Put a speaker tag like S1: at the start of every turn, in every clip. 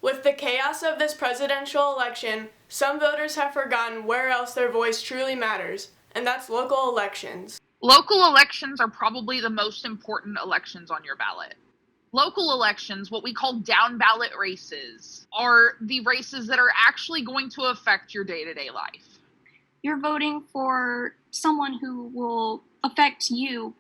S1: With the chaos of this presidential election, some voters have forgotten where else their voice truly matters, and that's local elections.
S2: Local elections are probably the most important elections on your ballot. Local elections, what we call down ballot races, are the races that are actually going to affect your day-to-day life.
S3: You're voting for someone who will affect you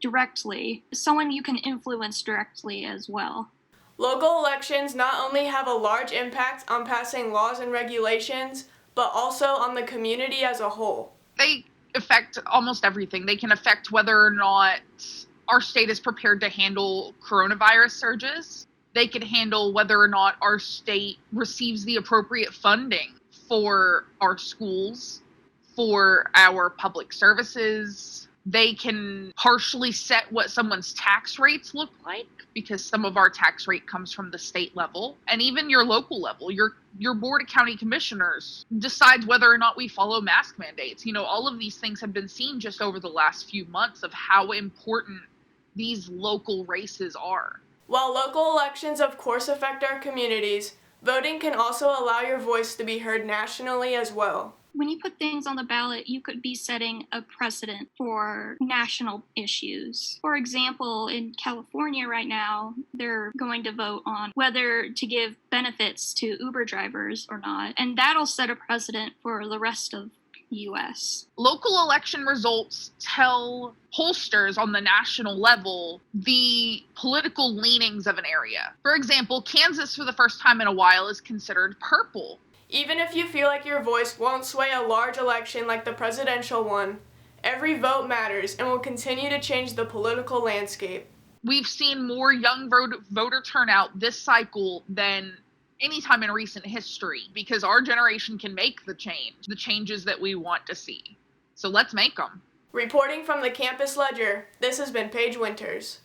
S3: directly, someone you can influence directly as well.
S1: Local elections not only have a large impact on passing laws and regulations, but also on the community as a whole.
S2: They affect almost everything. They can affect whether or not our state is prepared to handle coronavirus surges. They can handle whether or not our state receives the appropriate funding for our schools, for our public services. They can partially set what someone's tax rates look like, because some of our tax rate comes from the state level, and even your local level. Your board of county commissioners decides whether or not we follow mask mandates. All of these things have been seen just over the last few months of how important these local races are.
S1: While local elections of course affect our communities, voting can also allow your voice to be heard nationally as well.
S3: When you put things on the ballot, you could be setting a precedent for national issues. For example, in California right now, they're going to vote on whether to give benefits to Uber drivers or not, and that'll set a precedent for the rest of the U.S.
S2: Local election results tell pollsters on the national level the political leanings of an area. For example, Kansas, for the first time in a while, is considered purple.
S1: Even if you feel like your voice won't sway a large election like the presidential one, every vote matters and will continue to change the political landscape.
S2: We've seen more young voter turnout this cycle than any time in recent history, because our generation can make the changes that we want to see. So let's make them.
S1: Reporting from the Campus Ledger, this has been Paige Winters.